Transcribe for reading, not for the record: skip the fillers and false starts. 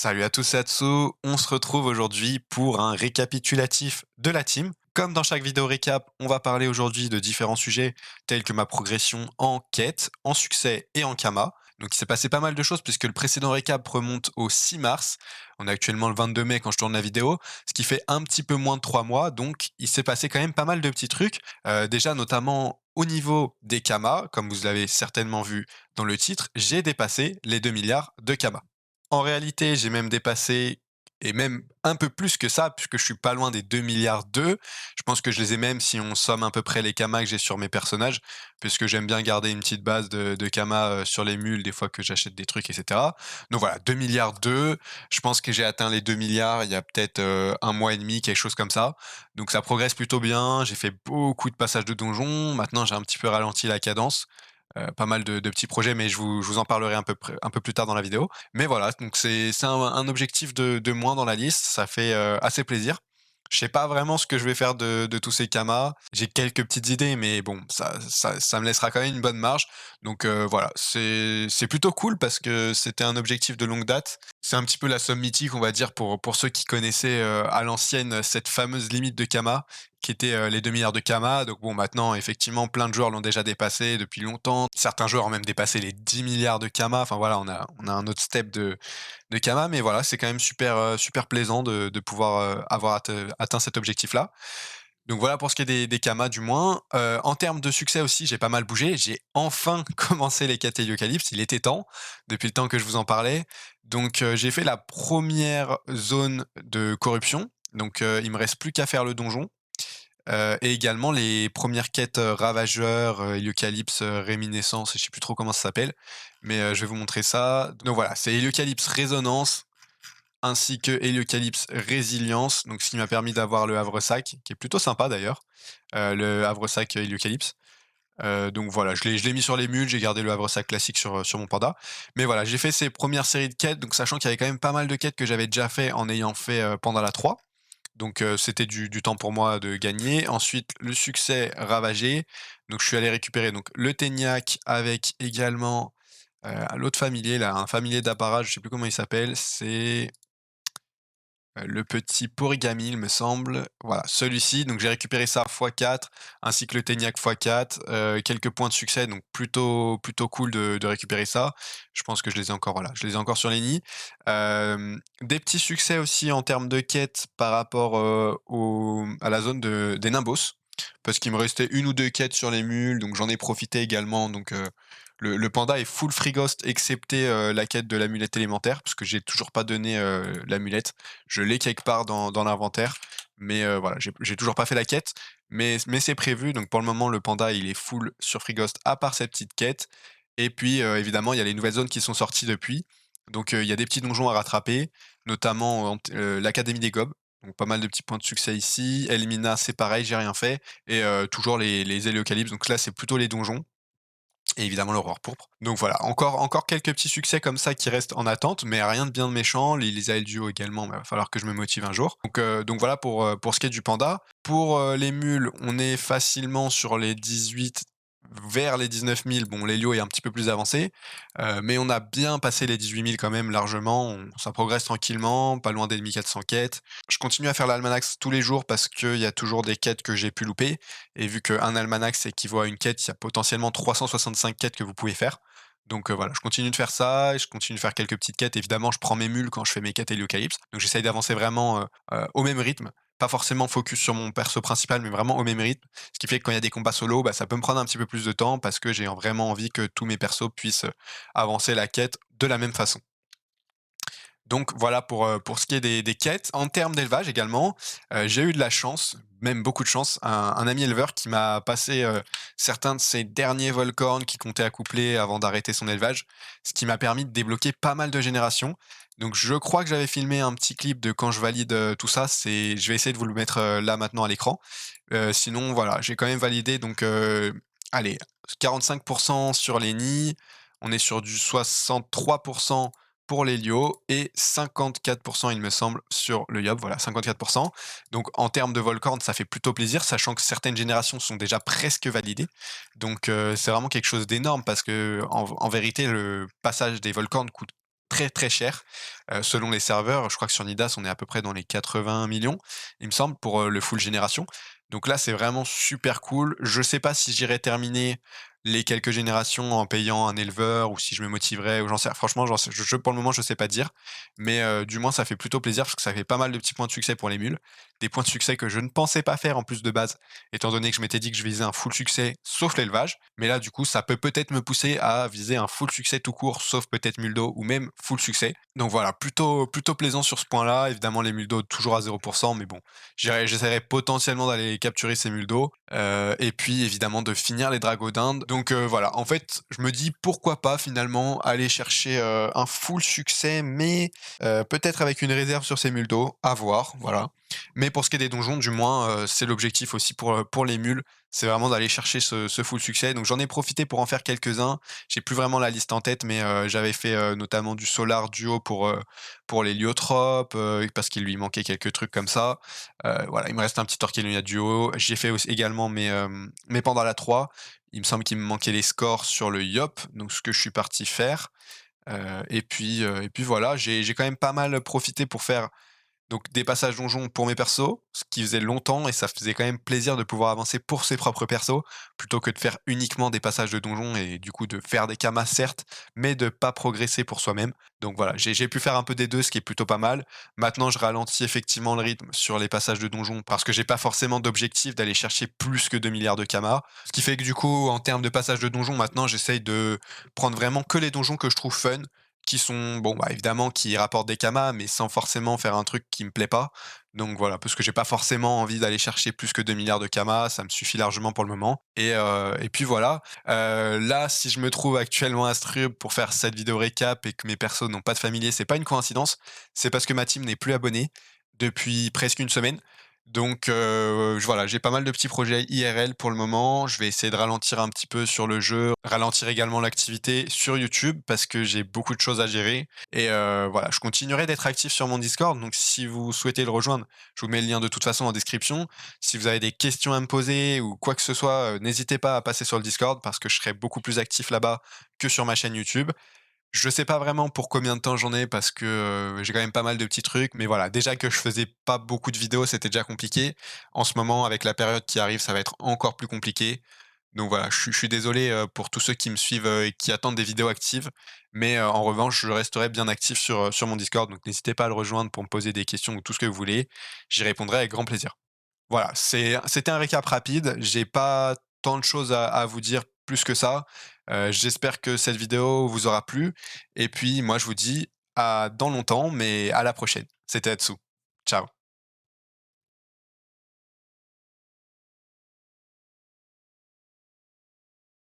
Salut à tous et à tous, on se retrouve aujourd'hui pour un récapitulatif de la team. Comme dans chaque vidéo récap, on va parler aujourd'hui de différents sujets tels que ma progression en quête, en succès et en Kama. Donc il s'est passé pas mal de choses puisque le précédent récap remonte au 6 mars. On est actuellement le 22 mai quand je tourne la vidéo, ce qui fait un petit peu moins de 3 mois. Donc il s'est passé quand même pas mal de petits trucs. Déjà notamment au niveau des Kama, comme vous l'avez certainement vu dans le titre, j'ai dépassé les 2 milliards de Kama. En réalité, j'ai même dépassé et même un peu plus que ça, puisque je suis pas loin des 2 milliards 2. Je pense que je les ai même si on somme à peu près les kamas que j'ai sur mes personnages, puisque j'aime bien garder une petite base de kamas, sur les mules des fois que j'achète des trucs et cetera. Donc voilà, 2 milliards 2. Je pense que j'ai atteint les 2 milliards il y a peut-être, 1 mois et demi, quelque chose comme ça. Donc ça progresse plutôt bien. J'ai fait beaucoup de passages de donjons. Maintenant, j'ai un petit peu ralenti la cadence. Pas mal de petits projets, mais je vous en parlerai un peu plus tard dans la vidéo. Mais voilà, donc c'est un objectif de moins dans la liste, ça fait, assez plaisir. Je sais pas vraiment ce que je vais faire de tous ces kamas. J'ai quelques petites idées, mais bon, ça me laissera quand même une bonne marge. Donc, voilà, c'est plutôt cool parce que c'était un objectif de longue date. C'est un petit peu la somme mythique, on va dire, pour ceux qui connaissaient, à l'ancienne, cette fameuse limite de Kama, qui était, les 2 milliards de Kama. Donc bon, maintenant, effectivement, plein de joueurs l'ont déjà dépassé depuis longtemps. Certains joueurs ont même dépassé les 10 milliards de Kama. Enfin voilà, on a un autre step de Kama, mais voilà, c'est quand même super, super plaisant de pouvoir, avoir atteint cet objectif-là. Donc voilà pour ce qui est des Kama du moins. En termes de succès aussi, j'ai pas mal bougé. J'ai enfin commencé les quêtes Héliocalypse, il était temps, depuis le temps que je vous en parlais. Donc, j'ai fait la première zone de corruption, donc, il me reste plus qu'à faire le donjon. Et également les premières quêtes, ravageurs, Héliocalypse, réminiscence, je sais plus trop comment ça s'appelle, mais, je vais vous montrer ça. Donc voilà, c'est Héliocalypse résonance ainsi que Héliocalypse résilience, donc ce qui m'a permis d'avoir le havresac, qui est plutôt sympa d'ailleurs, le havresac Héliocalypse. Donc voilà, je l'ai mis sur les mules, j'ai gardé le havresac classique sur mon panda. Mais voilà, j'ai fait ces premières séries de quêtes, donc sachant qu'il y avait quand même pas mal de quêtes que j'avais déjà fait en ayant fait, Pandala 3. Donc, c'était du temps pour moi de gagner. Ensuite, le succès ravagé. Donc je suis allé récupérer donc le Téniac avec également, l'autre familier là, un familier d'apparat, je sais plus comment il s'appelle, c'est, le petit Porigami, il me semble. Voilà, celui-ci, donc j'ai récupéré ça x4 ainsi que le Téniac x4, quelques points de succès, donc plutôt cool de récupérer ça. Je pense que je les ai encore, voilà, je les ai encore sur les nids. Des petits succès aussi en termes de quêtes par rapport, à la zone des Nimbos, parce qu'il me restait une ou 2 quêtes sur les mules, donc j'en ai profité également. Donc, le panda est full free ghost excepté, la quête de l'amulette élémentaire, parce que j'ai toujours pas donné, l'amulette. Je l'ai quelque part dans l'inventaire, mais, voilà, j'ai toujours pas fait la quête, mais c'est prévu. Donc pour le moment, le panda, il est full sur free ghost à part cette petite quête. Et puis, évidemment, il y a les nouvelles zones qui sont sorties depuis. Donc, il y a des petits donjons à rattraper, notamment l'académie des gobes. Donc pas mal de petits points de succès ici. Elmina, c'est pareil, j'ai rien fait. Et toujours les Héliocalypses, donc là, c'est plutôt les donjons. Et évidemment l'aurore pourpre. Donc voilà, encore quelques petits succès comme ça qui restent en attente, mais rien de bien méchant. Les AL duo également, mais va falloir que je me motive un jour. Donc voilà pour ce qui est du panda. Pour, les mules, on est facilement sur les 18 vers les 19 000. Bon, l'hélio est un petit peu plus avancé, mais on a bien passé les 18 000 quand même largement. Ça progresse tranquillement, pas loin des 1 400 quêtes. Je continue à faire l'almanax tous les jours parce qu'il y a toujours des quêtes que j'ai pu louper. Et vu qu'un almanach équivaut à une quête, il y a potentiellement 365 quêtes que vous pouvez faire. Donc, voilà, je continue de faire ça et je continue de faire quelques petites quêtes. Évidemment, je prends mes mules quand je fais mes quêtes Héliocalypse. Donc j'essaye d'avancer vraiment, au même rythme. Pas forcément focus sur mon perso principal, mais vraiment au même rythme. Ce qui fait que quand il y a des combats solo, bah, ça peut me prendre un petit peu plus de temps parce que j'ai vraiment envie que tous mes persos puissent, avancer la quête de la même façon. Donc voilà pour ce qui est des quêtes. En termes d'élevage également, j'ai eu de la chance, même beaucoup de chance, un ami éleveur qui m'a passé, certains de ses derniers Volcorn qu'il comptait accoupler avant d'arrêter son élevage, ce qui m'a permis de débloquer pas mal de générations. Donc je crois que j'avais filmé un petit clip de quand je valide, tout ça, je vais essayer de vous le mettre, là maintenant à l'écran. Sinon voilà, j'ai quand même validé donc, allez, 45 sur les nids, on est sur du 63 pour l'Hélio et 54 il me semble sur le Yob, voilà 54. Donc en termes de Volcorn, ça fait plutôt plaisir, sachant que certaines générations sont déjà presque validées. Donc c'est vraiment quelque chose d'énorme parce qu'en vérité, le passage des Volcorn coûte très, très cher, selon les serveurs. Je crois que sur Nidas, on est à peu près dans les 80 millions, il me semble, pour, le full génération. Donc là, c'est vraiment super cool. Je sais pas si j'irai terminer les quelques générations en payant un éleveur ou si je me motiverais ou j'en sais pour le moment, je sais pas dire. Mais, du moins ça fait plutôt plaisir parce que ça fait pas mal de petits points de succès pour les mules. Des points de succès que je ne pensais pas faire en plus de base, étant donné que je m'étais dit que je visais un full succès sauf l'élevage. Mais là, du coup, ça peut peut-être me pousser à viser un full succès tout court, sauf peut-être muldo ou même full succès. Donc voilà, plutôt plaisant sur ce point-là. Évidemment, les muldos toujours à 0, mais bon, j'essaierai potentiellement d'aller capturer ces muldos, et puis évidemment de finir les dragons d'Inde. Donc voilà, en fait, je me dis pourquoi pas finalement aller chercher, un full succès, mais peut-être avec une réserve sur ces muldos, à voir, voilà. Mais pour ce qui est des donjons, du moins, c'est l'objectif aussi pour les mules, c'est vraiment d'aller chercher ce full succès. Donc j'en ai profité pour en faire quelques-uns. J'ai plus vraiment la liste en tête, mais j'avais fait, notamment du Solar Duo pour les Lyotropes, parce qu'il lui manquait quelques trucs comme ça. Voilà, il me reste un petit Orchelonia Duo. J'ai fait aussi également mes Pandala 3. Il me semble qu'il me manquait les scores sur le Yop, donc ce que je suis parti faire. Et puis voilà, j'ai quand même pas mal profité pour faire donc des passages donjons pour mes persos, ce qui faisait longtemps et ça faisait quand même plaisir de pouvoir avancer pour ses propres persos, plutôt que de faire uniquement des passages de donjons et du coup de faire des kamas certes, mais de pas progresser pour soi-même. Donc voilà, j'ai pu faire un peu des 2, ce qui est plutôt pas mal. Maintenant, je ralentis effectivement le rythme sur les passages de donjons parce que j'ai pas forcément d'objectif d'aller chercher plus que 2 milliards de kamas. Ce qui fait que du coup, en termes de passages de donjons, maintenant, j'essaye de prendre vraiment que les donjons que je trouve fun, qui sont bon, bah, évidemment, qui rapportent des kamas, mais sans forcément faire un truc qui me plaît pas. Donc voilà, parce que j'ai pas forcément envie d'aller chercher plus que 2 milliards de kamas, ça me suffit largement pour le moment. Et puis voilà. Là, si je me trouve actuellement à Strub pour faire cette vidéo récap et que mes persos n'ont pas de familier, c'est pas une coïncidence, c'est parce que ma team n'est plus abonnée depuis presque une semaine. Donc voilà, j'ai pas mal de petits projets IRL pour le moment. Je vais essayer de ralentir un petit peu sur le jeu, ralentir également l'activité sur YouTube parce que j'ai beaucoup de choses à gérer et voilà, je continuerai d'être actif sur mon Discord, donc si vous souhaitez le rejoindre, je vous mets le lien de toute façon en description. Si vous avez des questions à me poser ou quoi que ce soit, n'hésitez pas à passer sur le Discord parce que je serai beaucoup plus actif là-bas que sur ma chaîne YouTube. Je sais pas vraiment pour combien de temps j'en ai parce que, j'ai quand même pas mal de petits trucs, mais voilà, déjà que je faisais pas beaucoup de vidéos, c'était déjà compliqué. En ce moment, avec la période qui arrive, ça va être encore plus compliqué. Donc voilà, je suis désolé, pour tous ceux qui me suivent, et qui attendent des vidéos actives, mais, en revanche, je resterai bien actif sur mon Discord, donc n'hésitez pas à le rejoindre pour me poser des questions ou tout ce que vous voulez. J'y répondrai avec grand plaisir. Voilà, c'était un récap rapide. J'ai pas tant de choses à vous dire plus que ça. J'espère que cette vidéo vous aura plu et puis moi je vous dis à dans longtemps, mais à la prochaine. C'était Atsu. Ciao.